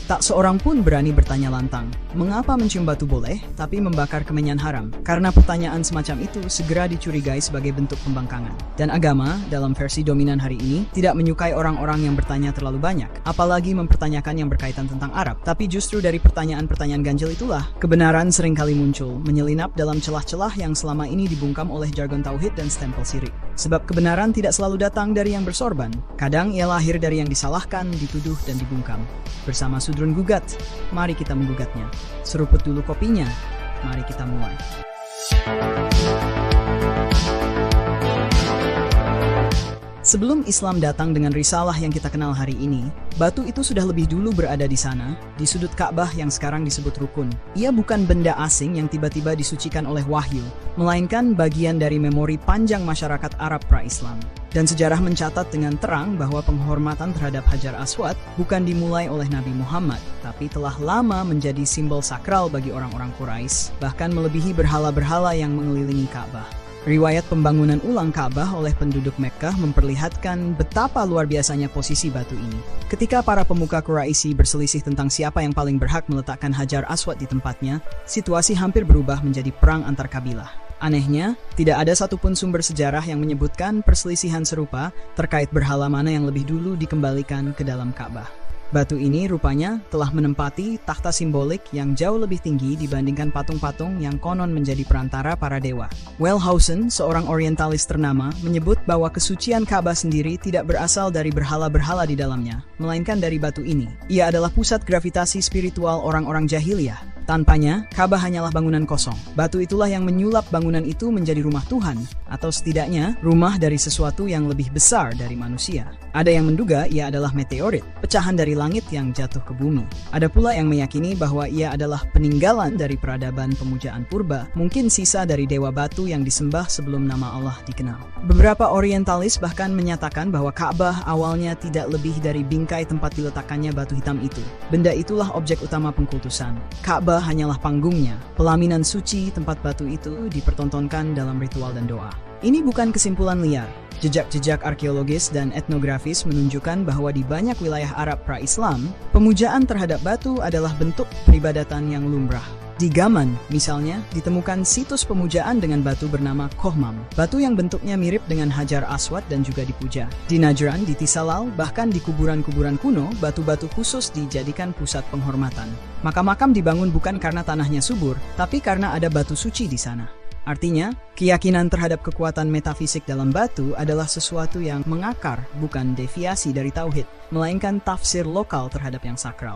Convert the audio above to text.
Tak seorang pun berani bertanya lantang, mengapa mencium batu boleh, tapi membakar kemenyan haram? Karena pertanyaan semacam itu segera dicurigai sebagai bentuk pembangkangan. Dan agama, dalam versi dominan hari ini, tidak menyukai orang-orang yang bertanya terlalu banyak, apalagi mempertanyakan yang berkaitan tentang Arab. Tapi justru dari pertanyaan-pertanyaan ganjil itulah, kebenaran seringkali muncul, menyelinap dalam celah-celah yang selama ini dibungkam oleh jargon tauhid dan stempel syirik. Sebab kebenaran tidak selalu datang dari yang bersorban, kadang ia lahir dari yang disalahkan, dituduh, dan dibungkam. Bersama Sudrun Gugat, mari kita menggugatnya. Seruput dulu kopinya, mari kita mulai. Sebelum Islam datang dengan risalah yang kita kenal hari ini, batu itu sudah lebih dulu berada di sana, di sudut Ka'bah yang sekarang disebut rukun. Ia bukan benda asing yang tiba-tiba disucikan oleh wahyu, melainkan bagian dari memori panjang masyarakat Arab pra-Islam. Dan sejarah mencatat dengan terang bahwa penghormatan terhadap Hajar Aswad bukan dimulai oleh Nabi Muhammad, tapi telah lama menjadi simbol sakral bagi orang-orang Quraisy, bahkan melebihi berhala-berhala yang mengelilingi Ka'bah. Riwayat pembangunan ulang Ka'bah oleh penduduk Mekkah memperlihatkan betapa luar biasanya posisi batu ini. Ketika para pemuka Quraisy berselisih tentang siapa yang paling berhak meletakkan Hajar Aswad di tempatnya, situasi hampir berubah menjadi perang antar kabilah. Anehnya, tidak ada satupun sumber sejarah yang menyebutkan perselisihan serupa terkait berhala mana yang lebih dulu dikembalikan ke dalam Ka'bah. Batu ini rupanya telah menempati takhta simbolik yang jauh lebih tinggi dibandingkan patung-patung yang konon menjadi perantara para dewa. Wellhausen, seorang orientalis ternama, menyebut bahwa kesucian Ka'bah sendiri tidak berasal dari berhala-berhala di dalamnya, melainkan dari batu ini. Ia adalah pusat gravitasi spiritual orang-orang jahiliyah. Tanpanya, Ka'bah hanyalah bangunan kosong. Batu itulah yang menyulap bangunan itu menjadi rumah Tuhan, atau setidaknya rumah dari sesuatu yang lebih besar dari manusia. Ada yang menduga ia adalah meteorit, pecahan dari langit yang jatuh ke bumi. Ada pula yang meyakini bahwa ia adalah peninggalan dari peradaban pemujaan purba, mungkin sisa dari dewa batu yang disembah sebelum nama Allah dikenal. Beberapa orientalis bahkan menyatakan bahwa Ka'bah awalnya tidak lebih dari bingkai tempat diletakkannya batu hitam itu. Benda itulah objek utama pengkultusan. Ka'bah hanyalah panggungnya, pelaminan suci tempat batu itu dipertontonkan dalam ritual dan doa. Ini bukan kesimpulan liar. Jejak-jejak arkeologis dan etnografis menunjukkan bahwa di banyak wilayah Arab pra-Islam, pemujaan terhadap batu adalah bentuk peribadatan yang lumrah. Di Gaman, misalnya, ditemukan situs pemujaan dengan batu bernama Kohmam, batu yang bentuknya mirip dengan Hajar Aswad dan juga dipuja. Di Najran, di Tisalal, bahkan di kuburan-kuburan kuno, batu-batu khusus dijadikan pusat penghormatan. Makam-makam dibangun bukan karena tanahnya subur, tapi karena ada batu suci di sana. Artinya, keyakinan terhadap kekuatan metafisik dalam batu adalah sesuatu yang mengakar, bukan deviasi dari tauhid, melainkan tafsir lokal terhadap yang sakral.